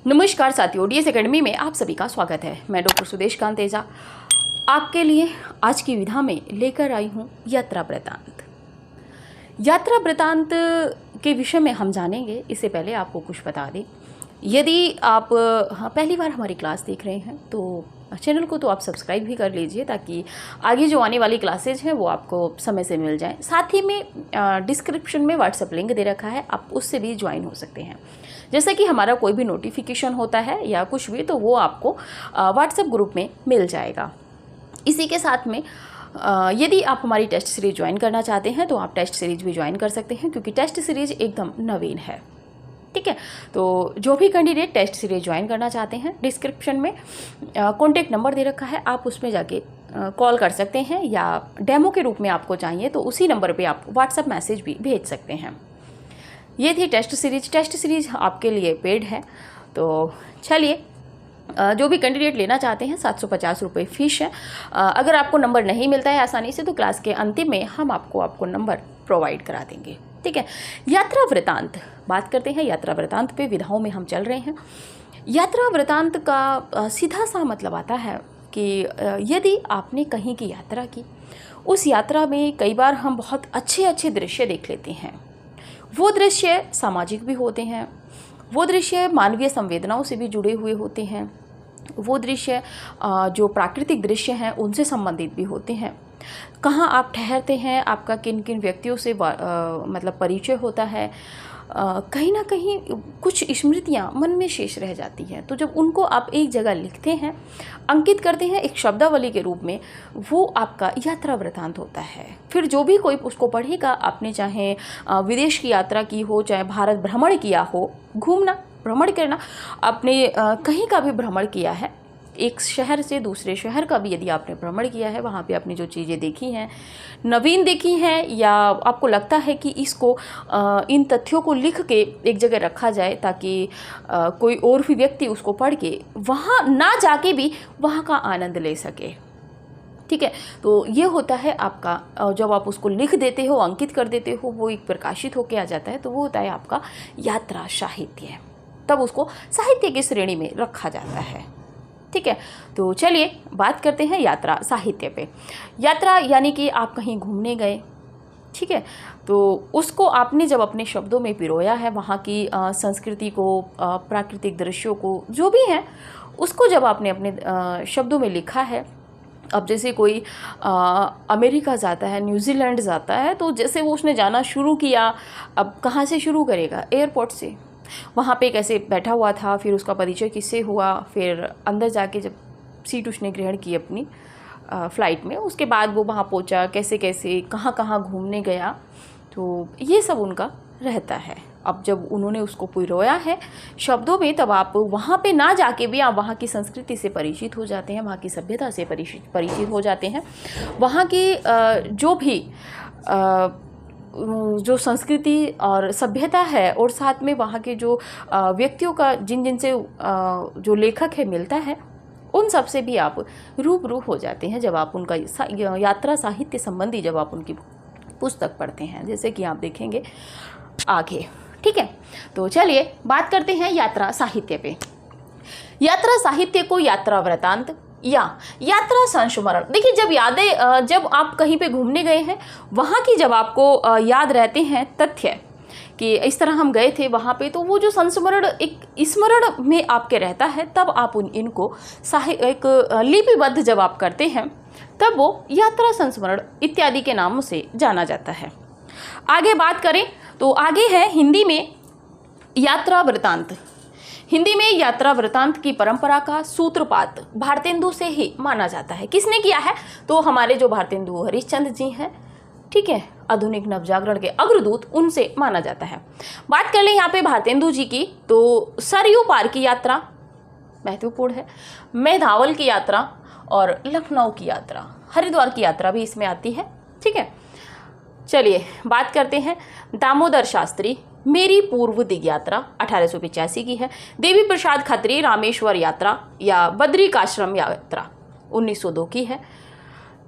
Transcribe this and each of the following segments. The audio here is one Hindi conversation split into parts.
नमस्कार साथियों, डीएस एकेडमी में आप सभी का स्वागत है। मैं डॉक्टर सुदेश कांत तेजा आपके लिए आज की विधा में लेकर आई हूँ यात्रा वृतांत। यात्रा वृतांत के विषय में हम जानेंगे। इससे पहले आपको कुछ बता दें, यदि आप पहली बार हमारी क्लास देख रहे हैं तो चैनल को तो आप सब्सक्राइब भी कर लीजिए, ताकि आगे जो आने वाली क्लासेज हैं वो आपको समय से मिल जाएं। साथ ही में डिस्क्रिप्शन में व्हाट्सएप लिंक दे रखा है, आप उससे भी ज्वाइन हो सकते हैं। जैसे कि हमारा कोई भी नोटिफिकेशन होता है या कुछ भी, तो वो आपको व्हाट्सएप ग्रुप में मिल जाएगा। इसी के साथ में यदि आप हमारी टेस्ट सीरीज ज्वाइन करना चाहते हैं तो आप टेस्ट सीरीज भी ज्वाइन कर सकते हैं, क्योंकि टेस्ट सीरीज एकदम नवीन है। ठीक है, तो जो भी कैंडिडेट टेस्ट सीरीज ज्वाइन करना चाहते हैं, डिस्क्रिप्शन में कॉन्टैक्ट नंबर दे रखा है, आप उसमें जाके कॉल कर सकते हैं, या डेमो के रूप में आपको चाहिए तो उसी नंबर पे आप व्हाट्सएप मैसेज भी भेज सकते हैं। ये थी टेस्ट सीरीज। टेस्ट सीरीज आपके लिए पेड है, तो चलिए, जो भी कैंडिडेट लेना चाहते हैं 750 रुपये फ़ीस है। अगर आपको नंबर नहीं मिलता है आसानी से तो क्लास के अंतिम में हम आपको नंबर प्रोवाइड करा देंगे। ठीक है, यात्रा वृतांत बात करते हैं। यात्रा वृतांत पे विधाओं में हम चल रहे हैं। यात्रा वृतांत का सीधा सा मतलब आता है कि यदि आपने कहीं की यात्रा की, उस यात्रा में कई बार हम बहुत अच्छे अच्छे दृश्य देख लेते हैं। वो दृश्य सामाजिक भी होते हैं, वो दृश्य मानवीय संवेदनाओं से भी जुड़े हुए होते हैं, वो दृश्य जो प्राकृतिक दृश्य हैं उनसे संबंधित भी होते हैं। कहाँ आप ठहरते हैं, आपका किन किन व्यक्तियों से मतलब परिचय होता है, कहीं ना कहीं कुछ स्मृतियाँ मन में शेष रह जाती हैं। तो जब उनको आप एक जगह लिखते हैं, अंकित करते हैं एक शब्दावली के रूप में, वो आपका यात्रा वृतांत होता है। फिर जो भी कोई उसको पढ़ेगा, आपने चाहे विदेश की यात्रा की हो, चाहे भारत भ्रमण किया हो, घूमना भ्रमण करना, आपने कहीं का भी भ्रमण किया है, एक शहर से दूसरे शहर का भी यदि आपने भ्रमण किया है, वहाँ पे आपने जो चीज़ें देखी हैं, नवीन देखी हैं, या आपको लगता है कि इसको इन तथ्यों को लिख के एक जगह रखा जाए, ताकि कोई और भी व्यक्ति उसको पढ़ के वहाँ ना जाके भी वहाँ का आनंद ले सके। ठीक है, तो ये होता है आपका, जब आप उसको लिख देते हो, अंकित कर देते हो, वो एक प्रकाशित होके आ जाता है, तो वो होता है आपका यात्रा साहित्य। तब उसको साहित्य की श्रेणी में रखा जाता है। ठीक है, तो चलिए बात करते हैं यात्रा साहित्य पे। यात्रा यानी कि आप कहीं घूमने गए, ठीक है, तो उसको आपने जब अपने शब्दों में पिरोया है, वहाँ की संस्कृति को, प्राकृतिक दृश्यों को, जो भी है, उसको जब आपने अपने शब्दों में लिखा है। अब जैसे कोई अमेरिका जाता है, न्यूजीलैंड जाता है, तो जैसे वो उसने जाना शुरू किया, अब कहाँ से शुरू करेगा? एयरपोर्ट से। वहाँ पे कैसे बैठा हुआ था, फिर उसका परिचय किससे हुआ, फिर अंदर जाके जब सीट उसने ग्रहण की अपनी फ़्लाइट में, उसके बाद वो वहाँ पहुँचा, कैसे कैसे कहाँ कहाँ घूमने गया, तो ये सब उनका रहता है। अब जब उन्होंने उसको पिरोया है शब्दों में, तब आप वहाँ पे ना जाके भी आप वहाँ की संस्कृति से परिचित हो जाते हैं, वहाँ की सभ्यता से परिचित हो जाते हैं। वहाँ की जो भी जो संस्कृति और सभ्यता है, और साथ में वहाँ के जो व्यक्तियों का जिन से जो लेखक है मिलता है, उन सब से भी आप रूबरू हो जाते हैं जब आप उनका यात्रा साहित्य संबंधी जब आप उनकी पुस्तक पढ़ते हैं, जैसे कि आप देखेंगे आगे। ठीक है, तो चलिए बात करते हैं यात्रा साहित्य पे। यात्रा साहित्य को यात्रा वृतांत या यात्रा संस्मरण, देखिए, जब आप कहीं पे घूमने गए हैं, वहाँ की जब आपको याद रहते हैं तथ्य कि इस तरह हम गए थे वहाँ पे, तो वो जो संस्मरण एक स्मरण में आपके रहता है, तब आप इनको एक लिपिबद्ध जब आप करते हैं, तब वो यात्रा संस्मरण इत्यादि के नामों से जाना जाता है। आगे बात करें तो आगे है हिंदी में यात्रा वृतांत। हिंदी में यात्रा वृतांत की परंपरा का सूत्रपात भारतेंदु से ही माना जाता है। किसने किया है? तो हमारे जो भारतेंदु हरिश्चंद्र जी हैं, ठीक है, आधुनिक नवजागरण के अग्रदूत, उनसे माना जाता है। बात कर लें यहाँ पे भारतेंदु जी की, तो सरयू पार की यात्रा महत्वपूर्ण है, मेधावल की यात्रा और लखनऊ की यात्रा, हरिद्वार की यात्रा भी इसमें आती है। ठीक है, चलिए बात करते हैं दामोदर शास्त्री मेरी पूर्व दिग यात्रा 1885 की है। देवी प्रसाद खत्री रामेश्वर यात्रा या बद्रिकाश्रम यात्रा 1902 की है।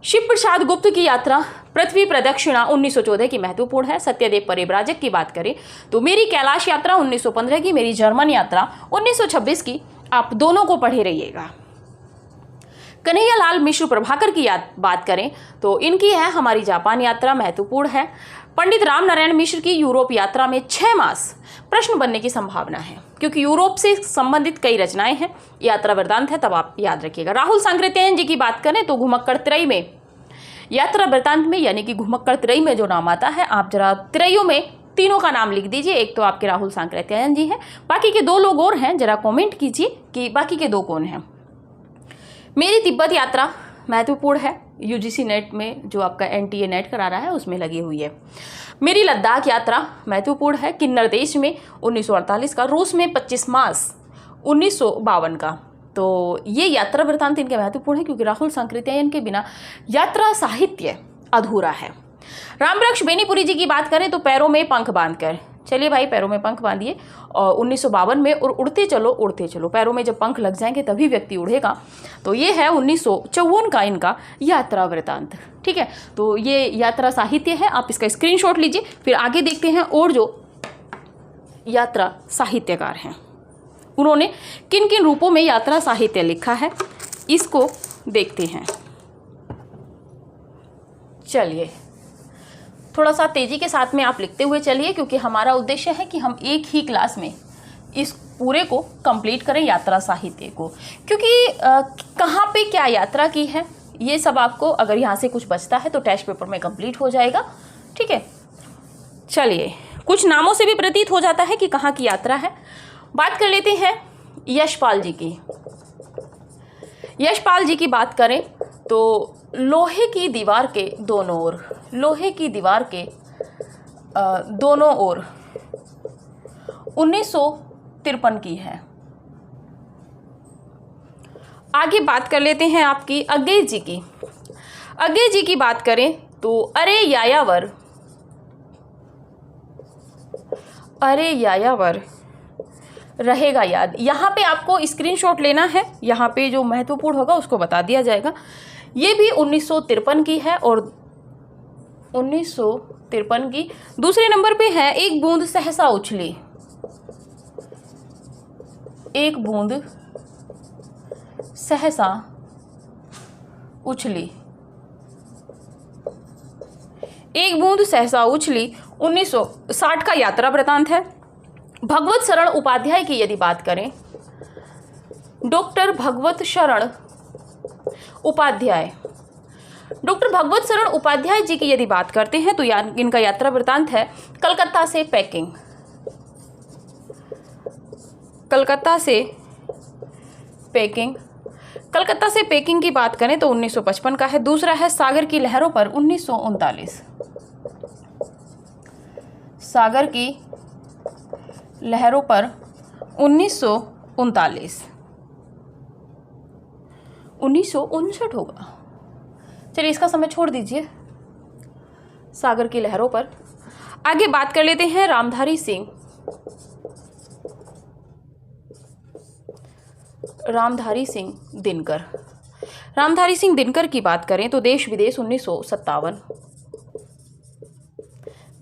शिव प्रसाद गुप्त की यात्रा पृथ्वी प्रदक्षिणा 1914 की महत्वपूर्ण है। सत्यदेव परिव्राजक की बात करें तो मेरी कैलाश यात्रा 1915 की, मेरी जर्मन यात्रा 1926 की। आप दोनों को पढ़े रहिएगा। कन्हैयालाल मिश्र प्रभाकर की बात करें तो इनकी है हमारी जापान यात्रा, महत्वपूर्ण है। पंडित राम नारायण मिश्र की यूरोप यात्रा में 6 मास प्रश्न बनने की संभावना है, क्योंकि यूरोप से संबंधित कई रचनाएं हैं। यात्रा वृत्तांत है, तब आप याद रखिएगा। राहुल सांकृत्यायन जी की बात करें तो घुमक्कड़ त्रयी में, यात्रा वृत्तांत में यानी कि घुमक्कड़ त्रयी में जो नाम आता है, आप जरा त्रयियों में तीनों का नाम लिख दीजिए। एक तो आपके राहुल सांकृत्यायन जी हैं, बाकी के 2 लोग और हैं, जरा कमेंट कीजिए कि बाकी के 2 कौन हैं। मेरी तिब्बत यात्रा महत्वपूर्ण है, यूजीसी नेट में जो आपका एनटीए नेट करा रहा है उसमें लगी हुई है। मेरी लद्दाख यात्रा महत्वपूर्ण है, किन्नर देश में 1948 का, रूस में 25 मार्च 1952 का। तो ये यात्रा वृत्तांत इनके महत्वपूर्ण है, क्योंकि राहुल सांकृत्यायन के बिना यात्रा साहित्य अधूरा है। रामवृक्ष बेनीपुरी जी की बात करें तो पैरों में पंख बांधकर, चलिए भाई पैरों में पंख बांधिए, और 1952 में, और उड़ते चलो, पैरों में जब पंख लग जाएंगे तभी व्यक्ति उड़ेगा। तो ये है 1954 का इनका यात्रा वृत्तांत। ठीक है, तो ये यात्रा साहित्य है, आप इसका स्क्रीनशॉट लीजिए। फिर आगे देखते हैं और जो यात्रा साहित्यकार हैं उन्होंने किन किन रूपों में यात्रा साहित्य लिखा है, इसको देखते हैं। चलिए थोड़ा सा तेजी के साथ में आप लिखते हुए चलिए, क्योंकि हमारा उद्देश्य है कि हम एक ही क्लास में इस पूरे को कंप्लीट करें, यात्रा साहित्य को। क्योंकि कहाँ पे क्या यात्रा की है ये सब आपको, अगर यहाँ से कुछ बचता है तो टेस्ट पेपर में कंप्लीट हो जाएगा। ठीक है, चलिए कुछ नामों से भी प्रतीत हो जाता है कि कहाँ की यात्रा है। बात कर लेते हैं यशपाल जी की। यशपाल जी की बात करें तो लोहे की दीवार के दोनों ओर, लोहे की दीवार के दोनों ओर 1953 की है। आगे बात कर लेते हैं आपकी अज्ञे जी की। अज्ञे जी की बात करें तो अरे यायावर, अरे यायावर रहेगा याद। यहाँ पे आपको स्क्रीनशॉट लेना है, यहाँ पे जो महत्वपूर्ण होगा उसको बता दिया जाएगा। ये भी 1953 की है, और 1953 की। दूसरे नंबर पे है एक बूंद सहसा उछली, एक बूंद सहसा उछली, एक बूंद सहसा उछली 1960 का यात्रा वृत्तांत है। भगवत शरण उपाध्याय की यदि बात करें, डॉक्टर भगवत शरण उपाध्याय, डॉक्टर भगवत शरण उपाध्याय जी की यदि बात करते हैं तो इनका यात्रा वृत्तांत है कलकत्ता से पैकिंग, कलकत्ता से पैकिंग। कलकत्ता से पैकिंग की बात करें तो 1955 का है। दूसरा है सागर की लहरों पर 1939, सागर की लहरों पर 1939, 1959 होगा। चलिए इसका समय छोड़ दीजिए, सागर की लहरों पर। आगे बात कर लेते हैं रामधारी सिंह, रामधारी सिंह दिनकर। रामधारी सिंह दिनकर की बात करें तो देश विदेश 1957,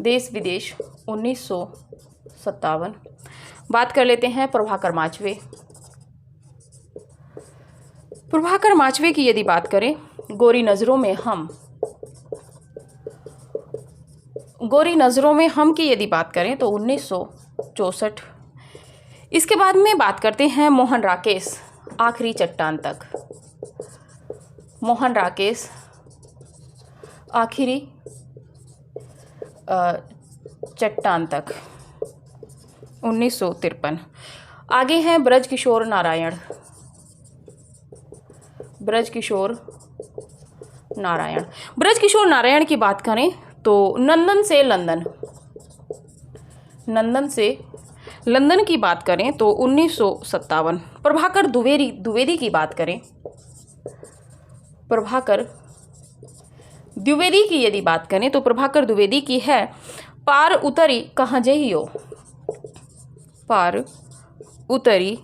देश विदेश 1957। बात कर लेते हैं प्रभाकर माचवे। प्रभाकर माचवे की यदि बात करें, गोरी नजरों में हम, गोरी नजरों में हम की यदि बात करें तो 1964। इसके बाद में बात करते हैं मोहन राकेश, आखिरी चट्टान तक। मोहन राकेश आखिरी चट्टान तक 1953। आगे हैं ब्रजकिशोर नारायण, ब्रजकिशोर नारायण। ब्रजकिशोर नारायण की बात करें तो नंदन से लंदन, नंदन से लंदन की बात करें तो 1957। प्रभाकर द्विवेदी की बात करें, प्रभाकर द्विवेदी की यदि बात करें तो प्रभाकर द्विवेदी की है पार उतरी कहाँ जइयो, पार उतरी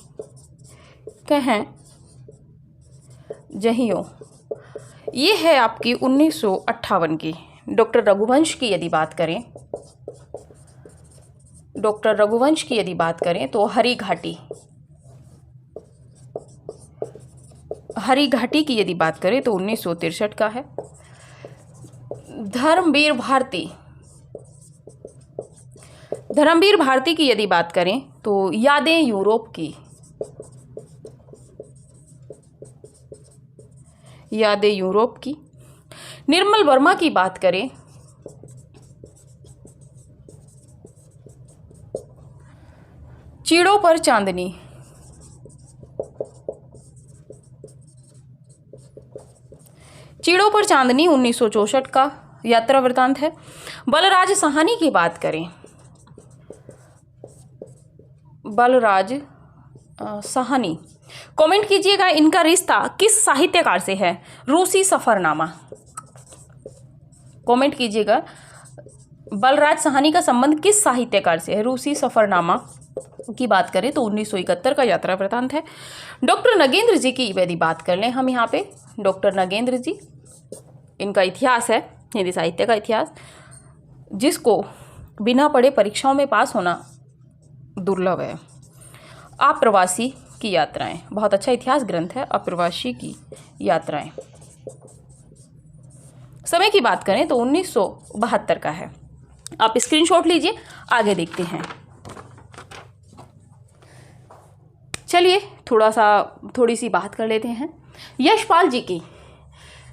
कहाँ जहियो। ये है आपकी 1958 की। डॉक्टर रघुवंश की यदि बात करें, डॉक्टर रघुवंश की यदि बात करें तो हरी घाटी, हरी घाटी की यदि बात करें तो 1963 का है। धर्मवीर भारती, धर्मवीर भारती की यदि बात करें तो यादें यूरोप की, यादें यूरोप की। निर्मल वर्मा की बात करें, चीड़ों पर चांदनी, चीड़ों पर चांदनी 1964 का यात्रा वृतांत है। बलराज साहनी की बात करें, बलराज साहनी, कमेंट कीजिएगा इनका रिश्ता किस साहित्यकार से है। रूसी सफरनामा, कमेंट कीजिएगा बलराज साहनी का संबंध किस साहित्यकार से है। रूसी सफरनामा की बात करें तो 1971 का यात्रा वृतांत है। डॉक्टर नगेंद्र जी की यदि बात कर लें हम यहाँ पे, डॉक्टर नगेंद्र जी, इनका इतिहास है हिंदी साहित्य का इतिहास, जिसको बिना पढ़े परीक्षाओं में पास होना दुर्लभ है। अप्रवासी की यात्राएं, बहुत अच्छा इतिहास ग्रंथ है अप्रवासी की यात्राएं। समय की बात करें तो 1972 का है। आप स्क्रीनशॉट लीजिए, आगे देखते हैं। चलिए थोड़ी सी बात कर लेते हैं। यशपाल जी की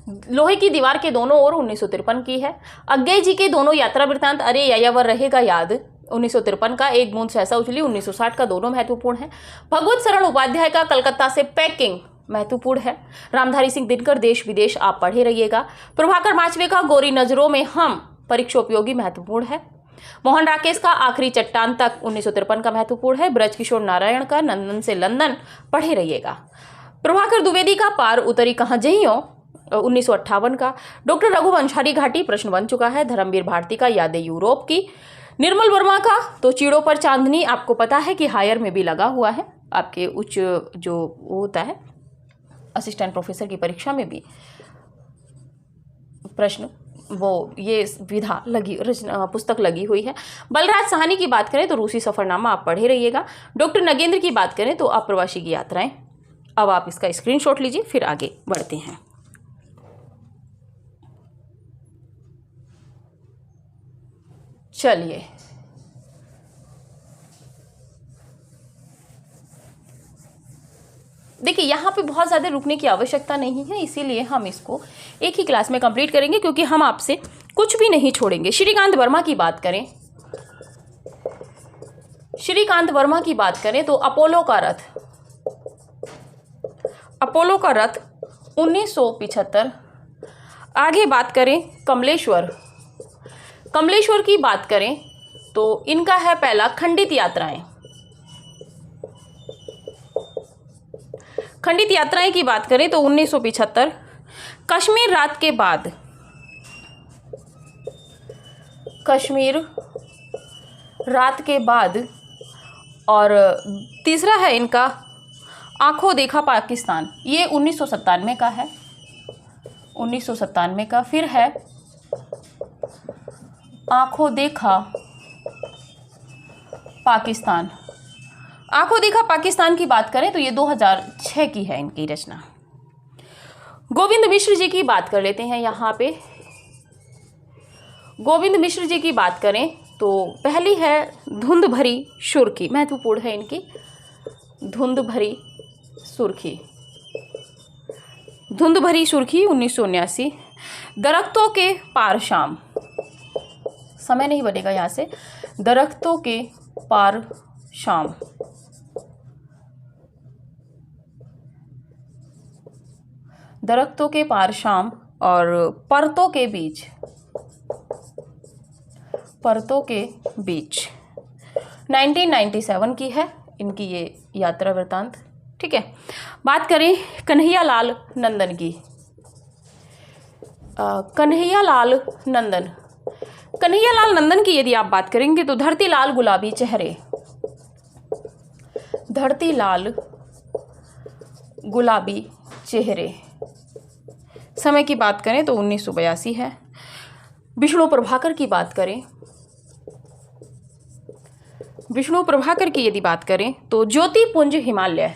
लोहे की दीवार के दोनों ओर 1953 की है। अज्ञेय जी के दोनों यात्रा वृतांत अरे यायावर रहेगा याद 1953 का, एक बूंद सहसा उछली 1960 का, दोनों महत्वपूर्ण है। भगवत शरण उपाध्याय का कलकत्ता से पैकिंग महत्वपूर्ण है। रामधारी सिंह दिनकर देश विदेश आप पढ़े रहिएगा। प्रभाकर माचवे का गोरी नजरों में हम परीक्षोपयोगी महत्वपूर्ण है। मोहन राकेश का आखिरी चट्टान तक 1953 का महत्वपूर्ण है। ब्रजकिशोर नारायण का नंदन से लंदन पढ़े रहिएगा। प्रभाकर द्विवेदी का पार उतरी कहाँ जइयो 1958 का। डॉक्टर रघुवंश हरी घाटी प्रश्न बन चुका है। धर्मवीर भारती का यादें यूरोप की। निर्मल वर्मा का तो चीड़ों पर चांदनी, आपको पता है कि हायर में भी लगा हुआ है, आपके उच्च जो होता है असिस्टेंट प्रोफेसर की परीक्षा में भी प्रश्न वो ये विधा लगी पुस्तक लगी हुई है। बलराज साहनी की बात करें तो रूसी सफरनामा आप पढ़े रहिएगा। डॉक्टर नगेंद्र की बात करें तो अप्रवासी की यात्राएं। अब आप इसका स्क्रीनशॉट लीजिए, फिर आगे बढ़ते हैं। चलिए देखिए, यहाँ पे बहुत ज़्यादा रुकने की आवश्यकता नहीं है, इसीलिए हम इसको एक ही क्लास में कंप्लीट करेंगे, क्योंकि हम आपसे कुछ भी नहीं छोड़ेंगे। श्रीकांत वर्मा की बात करें, श्रीकांत वर्मा की बात करें तो अपोलो का रथ, अपोलो का रथ 1975। आगे बात करें कमलेश्वर, कमलेश्वर की बात करें तो इनका है पहला खंडित यात्राएं। खंडित यात्राएं की बात करें तो 1975। कश्मीर रात के बाद, कश्मीर रात के बाद। और तीसरा है इनका आंखों देखा पाकिस्तान, ये 1997 का है, 1997 का। फिर है आंखों देखा पाकिस्तान, आंखों देखा पाकिस्तान की बात करें तो ये 2006 की है इनकी रचना। गोविंद मिश्र जी की बात कर लेते हैं यहाँ पे। गोविंद मिश्र जी की बात करें तो पहली है धुंध भरी सुर्खी, महत्वपूर्ण है इनकी धुंध भरी सुर्खी, धुंध भरी सुर्खी 1979। दरख्तों के पार शाम, समय नहीं बनेगा यहाँ से, दरख्तों के पार शाम। दरख्तों के पार शाम और परतों के बीच, परतों के बीच 1997 की है इनकी ये यात्रा वृतांत। ठीक है, बात करें कन्हैयालाल नंदन की। कन्हैयालाल नंदन, कन्हैयालाल नंदन की यदि आप बात करेंगे तो धरती लाल गुलाबी चेहरे, धरती लाल गुलाबी चेहरे। समय की बात करें तो 1982 है। विष्णु प्रभाकर की बात करें, विष्णु प्रभाकर की यदि बात करें तो ज्योतिपुंज हिमालय,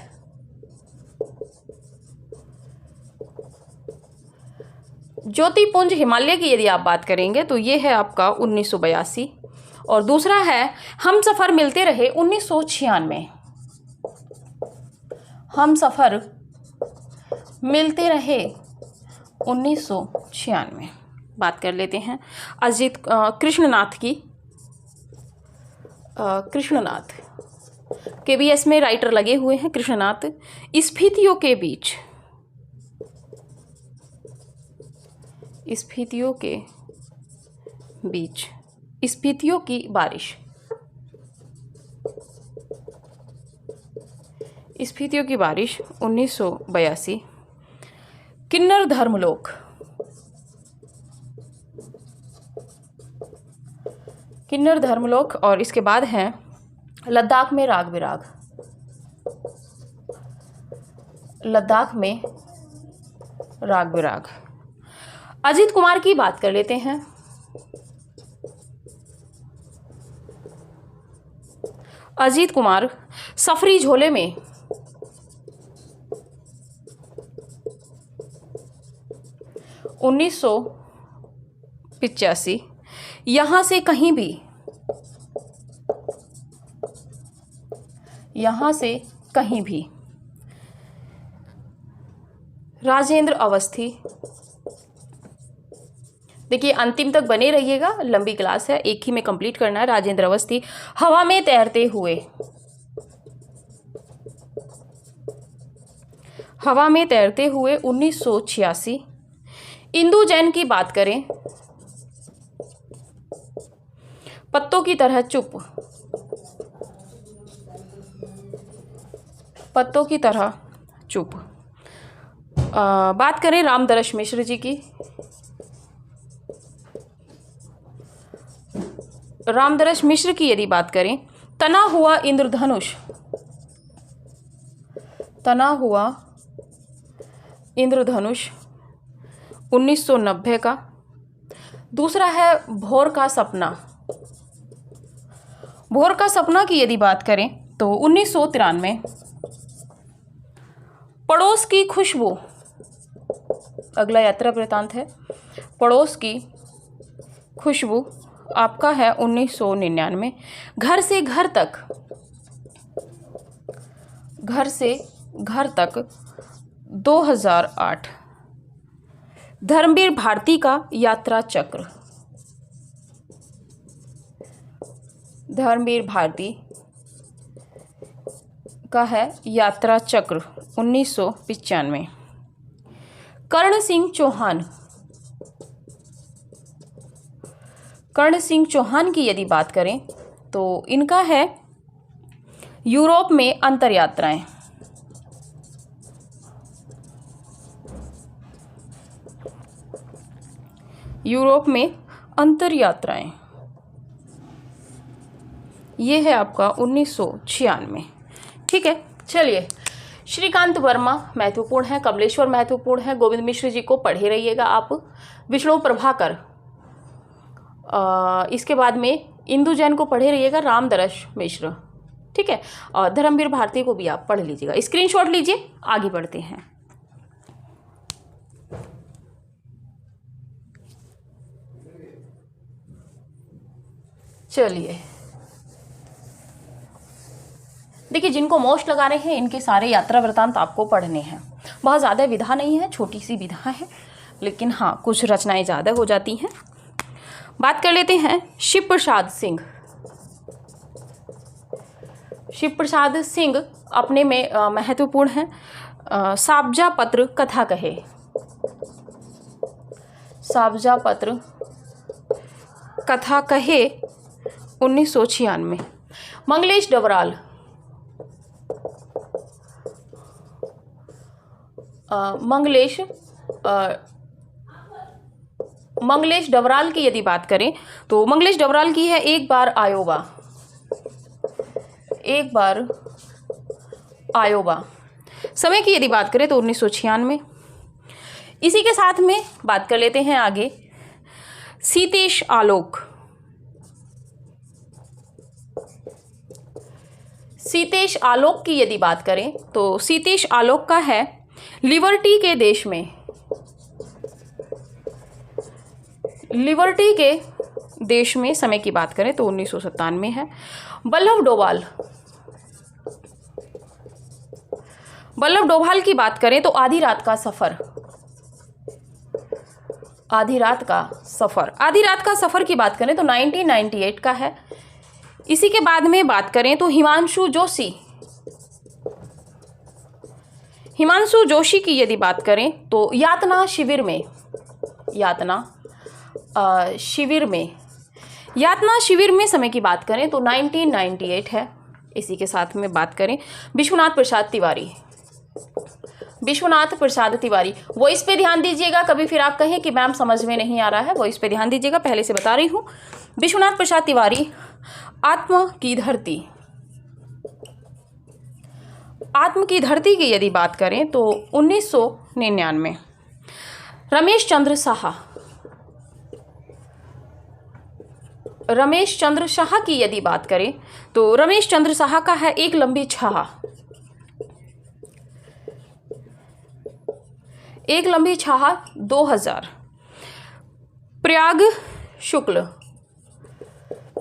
ज्योतिपुंज हिमालय की यदि आप बात करेंगे तो ये है आपका 1982। और दूसरा है हम सफ़र मिलते रहे 1996, हम सफ़र मिलते रहे 1996। बात कर लेते हैं अजित कृष्णनाथ की। कृष्णनाथ KBS में राइटर लगे हुए हैं कृष्णनाथ। स्फीतियों के बीच, स्फीतियों के बीच, स्फीतियों की बारिश, स्फीतियों की बारिश 1982। किन्नर धर्मलोक, किन्नर धर्मलोक। और इसके बाद हैं लद्दाख में राग विराग, लद्दाख में राग विराग। अजीत कुमार की बात कर लेते हैं। अजीत कुमार सफरी झोले में, उन्नीस सौ 85। यहाँ से कहीं भी, यहाँ से कहीं भी। राजेंद्र अवस्थी। देखिए अंतिम तक बने रहिएगा, लंबी क्लास है, एक ही में कंप्लीट करना है। राजेंद्र अवस्थी हवा में तैरते हुए, हवा में तैरते हुए 1986। इंदु जैन की बात करें, पत्तों की तरह चुप, पत्तों की तरह चुप। बात करें रामदरश मिश्र जी की, रामदरश मिश्र की यदि बात करें, तना हुआ इंद्रधनुष, तना हुआ इंद्रधनुष 1990 का। दूसरा है भोर का सपना, भोर का सपना की यदि बात करें तो 1993। पड़ोस की खुशबू, अगला यात्रा वृतांत है। पड़ोस की खुशबू आपका है 1999। घर से घर तक, घर से घर तक 2008। धर्मवीर भारती का यात्रा चक्र, धर्मवीर भारती का है यात्रा चक्र 1995। कर्ण सिंह चौहान, कर्ण सिंह चौहान की यदि बात करें तो इनका है यूरोप में अंतर यात्राएं, यूरोप में अंतर यात्राएं। ये है आपका 1996। ठीक है, चलिए। श्रीकांत वर्मा महत्वपूर्ण है, कमलेश्वर महत्वपूर्ण है, गोविंद मिश्र जी को पढ़े रहिएगा आप। विष्णु प्रभाकर, इसके बाद में इंदु जैन को पढ़े रहिएगा, रामदरश मिश्र। ठीक है, और धर्मवीर भारती को भी आप पढ़ लीजिएगा। स्क्रीनशॉट लीजिए, आगे बढ़ते हैं। चलिए, देखिए जिनको मोस्ट लगाने हैं इनके सारे यात्रा वृतांत आपको पढ़ने हैं। बहुत ज़्यादा विधा नहीं है, छोटी सी विधा है, लेकिन हाँ कुछ रचनाएं ज़्यादा हो जाती हैं। बात कर लेते हैं शिव प्रसाद सिंह। शिव प्रसाद सिंह अपने में महत्वपूर्ण है। साबजा पत्र कथा कहे, साबजा पत्र कथा कहे 1996। मंगलेश डबराल, मंगलेश डबराल की यदि बात करें तो मंगलेश डबराल की है एक बार आयोबा, एक बार आयोबा। समय की यदि बात करें तो 1996। इसी के साथ में बात कर लेते हैं आगे सीतेश आलोक। सीतेश आलोक की यदि बात करें तो सीतेश आलोक का है लिबर्टी के देश में, लिबर्टी के देश में समय की बात करें तो 1997 है। वल्लभ डोभाल, वल्लभ डोभाल की बात करें तो आधी रात का सफर, आधी रात का सफर, आधी रात का सफर की बात करें तो 1998 का है। इसी के बाद में बात करें तो हिमांशु जोशी, हिमांशु जोशी की यदि बात करें तो यातना शिविर में, यातना शिविर में, यातना शिविर में समय की बात करें तो 1998 है। इसी के साथ में बात करें विश्वनाथ प्रसाद तिवारी, विश्वनाथ प्रसाद तिवारी, वॉइस पे ध्यान दीजिएगा, कभी फिर आप कहें कि मैम समझ में नहीं आ रहा है, वॉइस पे ध्यान दीजिएगा, पहले से बता रही हूँ। विश्वनाथ प्रसाद तिवारी आत्मा की धरती, आत्म की धरती की यदि बात करें तो 1999। रमेश चंद्र साहा, रमेश चंद्र साहा की यदि बात करें तो रमेश चंद्र साहा का है एक लंबी छाह, एक लंबी छाह 2000। प्रयाग शुक्ल,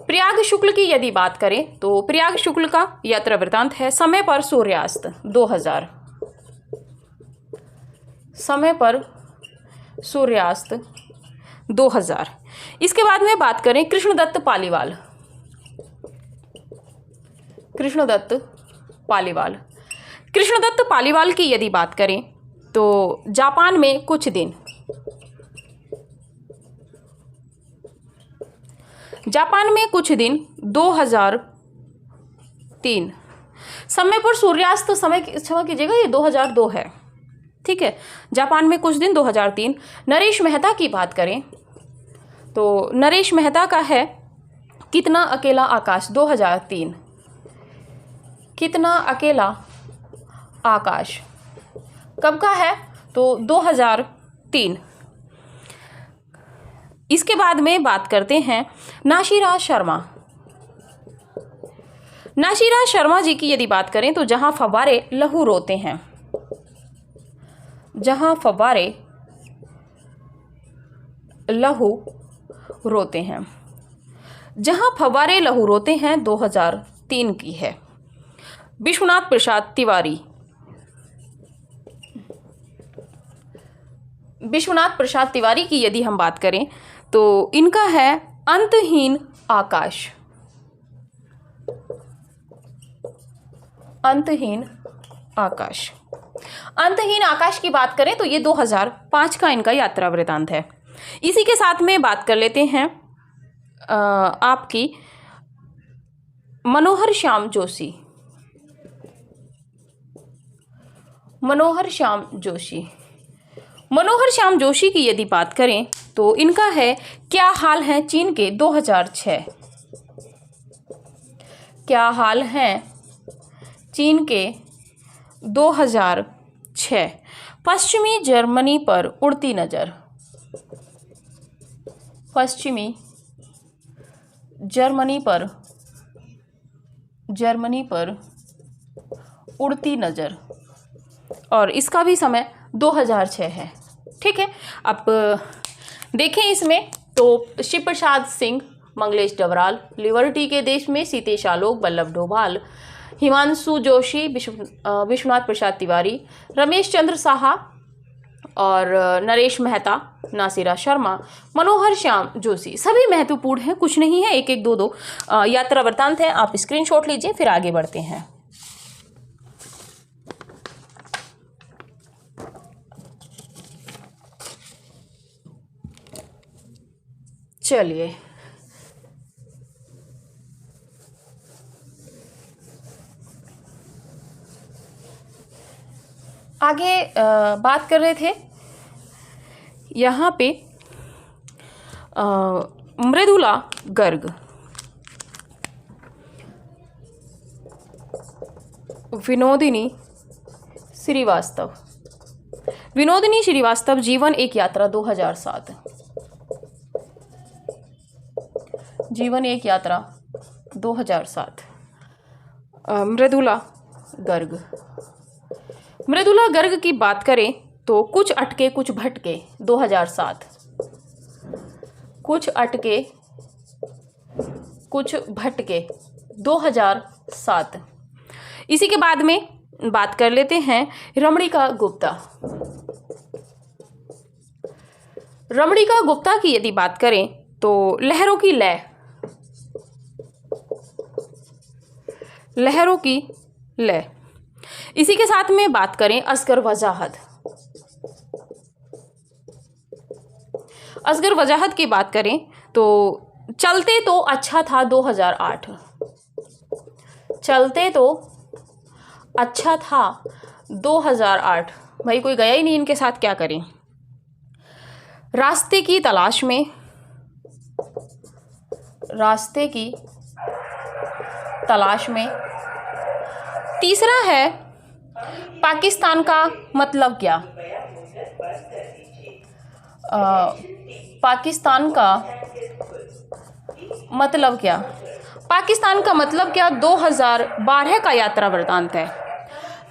प्रयाग शुक्ल की यदि बात करें तो प्रयाग शुक्ल का यात्रा वृतांत है समय पर सूर्यास्त 2000, समय पर सूर्यास्त 2000। इसके बाद में बात करें कृष्णदत्त पालीवाल, कृष्णदत्त पालीवाल, कृष्णदत्त पालीवाल की यदि बात करें तो जापान में कुछ दिन, जापान में कुछ दिन 2003, समय पर सूर्यास्त, समय क्षमा कीजिएगा ये 2002 है, ठीक है। जापान में कुछ दिन 2003। नरेश मेहता की बात करें तो नरेश मेहता का है कितना अकेला आकाश 2003, कितना अकेला आकाश कब का है तो 2003। इसके बाद में बात करते हैं नाशिरा शर्मा, नाशिरा शर्मा जी की यदि बात करें तो जहां फव्वारे लहू रोते हैं, जहां फव्वारे लहू रोते हैं, जहां फव्वारे लहू रोते हैं 2003 की है। विश्वनाथ प्रसाद तिवारी, विश्वनाथ प्रसाद तिवारी की यदि हम बात करें तो इनका है अंतहीन आकाश, अंतहीन आकाश, अंतहीन आकाश की बात करें तो ये 2005 का इनका यात्रा वृतांत है। इसी के साथ में बात कर लेते हैं आपकी मनोहर श्याम जोशी, मनोहर श्याम जोशी, मनोहर श्याम जोशी की यदि बात करें तो इनका है क्या हाल है चीन के 2006, क्या हाल है चीन के 2006। पश्चिमी जर्मनी पर उड़ती नज़र, पश्चिमी जर्मनी पर, जर्मनी पर उड़ती नज़र, और इसका भी समय 2006 है, ठीक है। अब देखें इसमें तो शिव प्रसाद सिंह, मंगलेश डबराल, लिबर्टी के देश में सीतेश आलोक, वल्लभ डोभाल, हिमांशु जोशी, विश्वनाथ प्रसाद तिवारी, रमेश चंद्र साहा और नरेश मेहता, नासिरा शर्मा, मनोहर श्याम जोशी, सभी महत्वपूर्ण हैं, कुछ नहीं है, एक एक दो दो यात्रा वृतांत है। आप स्क्रीनशॉट लीजिए, फिर आगे बढ़ते हैं। चलिए आगे बात कर रहे थे यहाँ पे मृदुला गर्ग, विनोदिनी श्रीवास्तव, विनोदिनी श्रीवास्तव, जीवन एक यात्रा 2007। जीवन एक यात्रा 2007। मृदुला गर्ग। मृदुला गर्ग की बात करें तो कुछ अटके कुछ भटके 2007। कुछ अटके कुछ भटके 2007। इसी के बाद में बात कर लेते हैं रमणिका गुप्ता। रमणिका गुप्ता की यदि बात करें तो लहरों की लय। लहरों की लय। इसी के साथ में बात करें असगर वजाहत। असगर वजाहत की बात करें तो चलते तो अच्छा था 2008। चलते तो अच्छा था 2008। भाई कोई गया ही नहीं इनके साथ, क्या करें। रास्ते की तलाश में। रास्ते की तलाश में। तीसरा है पाकिस्तान का मतलब क्या। पाकिस्तान का मतलब क्या। पाकिस्तान का मतलब क्या 2012 का यात्रा वृत्तांत है।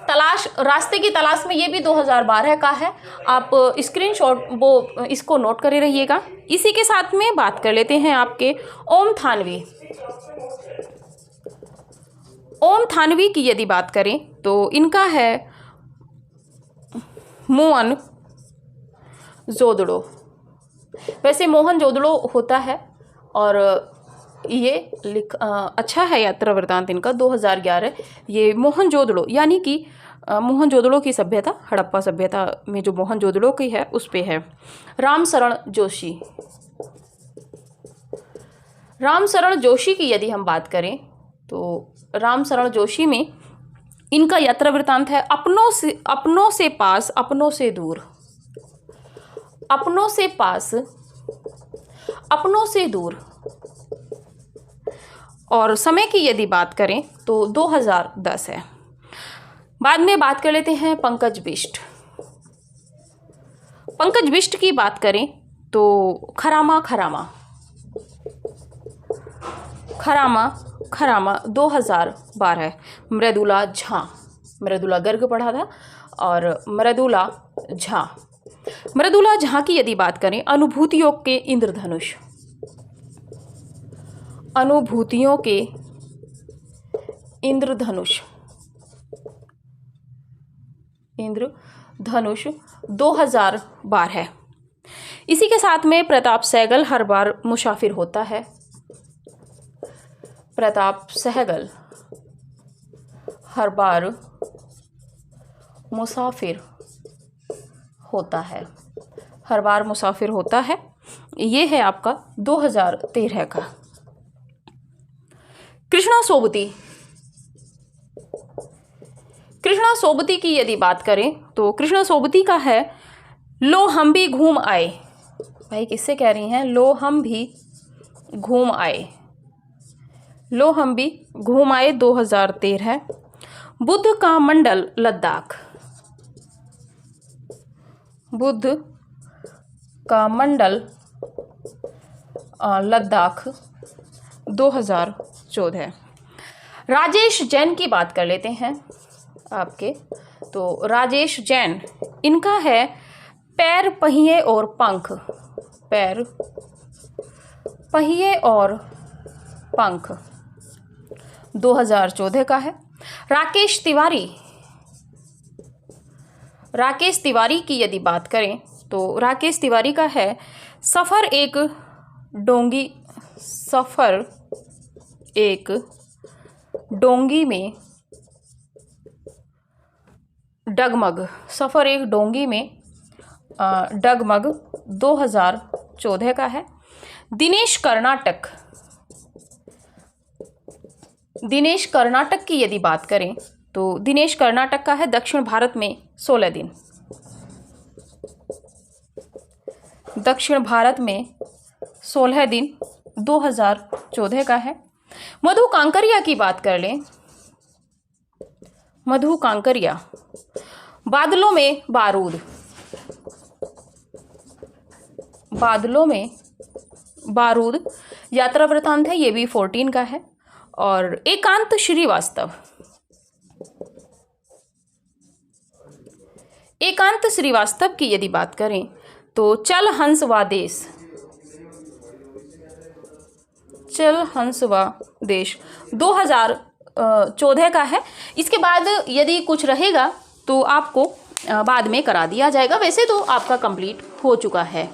तलाश, रास्ते की तलाश में, ये भी 2012 का है। आप स्क्रीनशॉट वो इसको नोट करे रहिएगा। इसी के साथ में बात कर लेते हैं आपके ओम थानवी। ओम थानवी की यदि बात करें तो इनका है मोहन जोदड़ो। वैसे मोहन जोदड़ो होता है और ये अच्छा है यात्रा वृत्तांत इनका 2011। ये मोहन जोदड़ो यानी कि मोहन जोदड़ो की सभ्यता, हड़प्पा सभ्यता में जो मोहन जोदड़ो की है उस पे है। रामशरण जोशी। रामशरण जोशी की यदि हम बात करें तो रामशरण जोशी में इनका यात्रा वृत्तांत है अपनों से पास, अपनों से दूर। अपनों से पास, अपनों से दूर। और समय की यदि बात करें तो 2010 है। बाद में बात कर लेते हैं पंकज बिष्ट। पंकज बिष्ट की बात करें तो खरामा खरामा। खरामा खरामा 2012। मृदुला झा। मृदुला गर्ग पढ़ा था और मृदुला झा। मृदुला झा की यदि बात करें अनुभूतियों के इंद्रधनुष। अनुभूतियों के इंद्रधनुष। इंद्रधनुष 2012। इसी के साथ में प्रताप सहगल, हर बार मुसाफिर होता है। प्रताप सहगल हर बार मुसाफिर होता है। हर बार मुसाफिर होता है। ये है आपका 2013 का। कृष्णा सोबती। कृष्णा सोबती की यदि बात करें तो कृष्णा सोबती का है लो हम भी घूम आए। भाई किससे कह रही हैं? लो हम भी घूम आए। लो हम भी घूम आए 2013। बुद्ध का मंडल लद्दाख। बुद्ध का मंडल लद्दाख 2014। राजेश जैन की बात कर लेते हैं आपके। तो राजेश जैन, इनका है पैर, पहिए और पंख। पैर, पहिए और पंख 2014 का है। राकेश तिवारी। राकेश तिवारी की यदि बात करें तो राकेश तिवारी का है सफ़र एक डोंगी। सफ़र एक डोंगी में डगमग। सफ़र एक डोंगी में डगमग 2014 का है। दिनेश कर्नाटक। दिनेश कर्नाटक की यदि बात करें तो दिनेश कर्नाटक का है दक्षिण भारत में 16 दिन। दक्षिण भारत में 16 दिन 2014 का है। मधु कांकरिया की बात कर लें। मधु कांकरिया, बादलों में बारूद। बादलों में बारूद यात्रा वृतांत है, ये भी 14 का है। और एकांत श्रीवास्तव, एकांत श्रीवास्तव की यदि बात करें तो चल हंस वा देश, चल हंस वा देश 2014 का है। इसके बाद यदि कुछ रहेगा तो आपको बाद में करा दिया जाएगा, वैसे तो आपका कंप्लीट हो चुका है।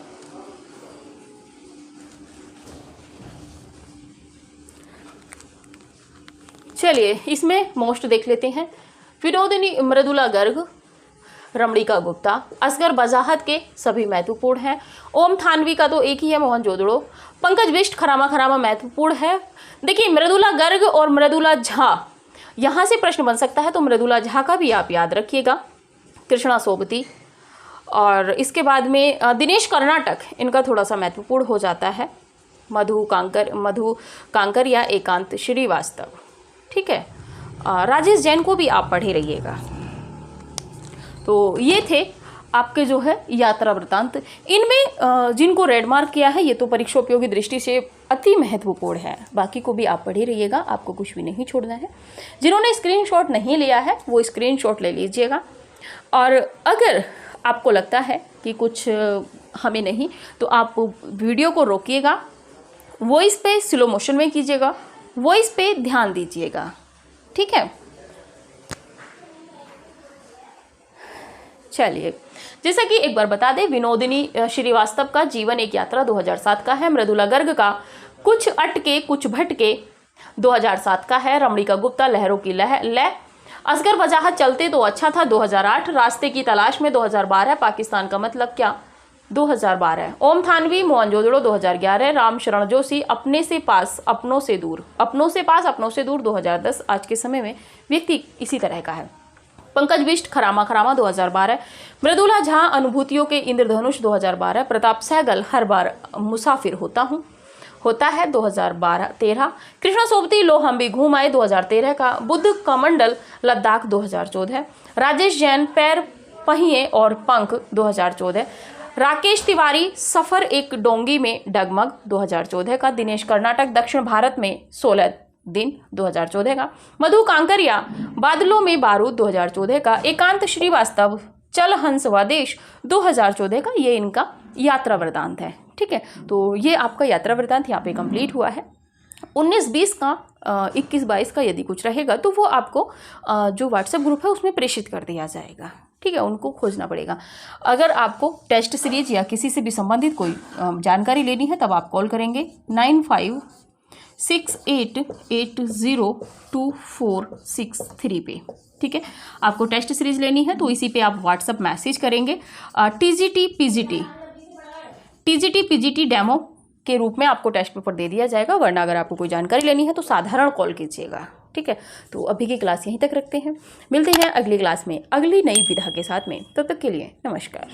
चलिए इसमें मोस्ट देख लेते हैं। विनोदिनी मृदुला गर्ग, रमणीका गुप्ता, असगर वजाहत के सभी महत्वपूर्ण हैं। ओम थानवी का तो एक ही है, मोहनजोदड़ो। पंकज बिष्ट खरामा खरामा महत्वपूर्ण है। देखिए मृदुला गर्ग और मृदुला झा, यहाँ से प्रश्न बन सकता है, तो मृदुला झा का भी आप याद रखिएगा। कृष्णा सोबती, और इसके बाद में दिनेश कर्नाटक, इनका थोड़ा सा महत्वपूर्ण हो जाता है। मधु कांकर या एकांत श्रीवास्तव, ठीक है। राजेश जैन को भी आप पढ़े रहिएगा। तो ये थे आपके जो है यात्रा वृतांत। इनमें जिनको रेड मार्क किया है ये तो परीक्षा उपयोगी दृष्टि से अति महत्वपूर्ण है, बाकी को भी आप पढ़े रहिएगा, आपको कुछ भी नहीं छोड़ना है। जिन्होंने स्क्रीनशॉट नहीं लिया है वो स्क्रीनशॉट ले लीजिएगा। और अगर आपको लगता है कि कुछ हमें नहीं, तो आप वीडियो को रोकिएगा, वॉइस पे स्लो मोशन में कीजिएगा, वॉइस पे ध्यान दीजिएगा, ठीक है। चलिए, जैसा कि एक बार बता दें, विनोदिनी श्रीवास्तव का जीवन एक यात्रा 2007 का है। मृदुला गर्ग का कुछ अटके कुछ भटके 2007 का है। रमणीका गुप्ता लहरों की लय। असगर वजाहत चलते तो अच्छा था 2008। रास्ते की तलाश में 2012। पाकिस्तान का मतलब क्या 2012। ओम थानवी मोहनजोदड़ो 2011। राम शरण जोशी अपने से पास अपनों से दूर, अपनों से पास अपनों से दूर 2010। आज के समय में व्यक्ति इसी तरह का है। पंकज बिष्ट खरामा खरामा 2012। मृदुला झा अनुभूतियों के इंद्रधनुष 2012। प्रताप सहगल हर बार मुसाफिर होता है 2013। कृष्णा सोबती लो हम भी घूम आए 2013 का। बुद्ध कमंडल लद्दाख 2014। राजेश जैन पैर पहिए और पंख 2014। राकेश तिवारी सफर एक डोंगी में डगमग 2014 का। दिनेश कर्नाटक दक्षिण भारत में 16 दिन 2014 का। मधु कांकरिया बादलों में बारूद 2014 का। एकांत श्रीवास्तव चल हंस वा देश 2014 का। ये इनका यात्रा वृतांत है, ठीक है। तो ये आपका यात्रा वृतांत यहाँ पे कंप्लीट हुआ है। 19-20 का 21-22 का यदि कुछ रहेगा तो वो आपको जो व्हाट्सएप ग्रुप है उसमें प्रेषित कर दिया जाएगा, ठीक है। उनको खोजना पड़ेगा। अगर आपको टेस्ट सीरीज या किसी से भी संबंधित कोई जानकारी लेनी है तब आप कॉल करेंगे 9568802463 पे, ठीक है। आपको टेस्ट सीरीज लेनी है तो इसी पे आप व्हाट्सएप मैसेज करेंगे। टीजीटी पीजीटी डेमो के रूप में आपको टेस्ट पेपर दे दिया जाएगा, वरना अगर आपको कोई जानकारी लेनी है तो साधारण कॉल कीजिएगा, ठीक है। तो अभी की क्लास यहीं तक रखते हैं, मिलते हैं अगली क्लास में अगली नई विधा के साथ में। तब तक के लिए नमस्कार।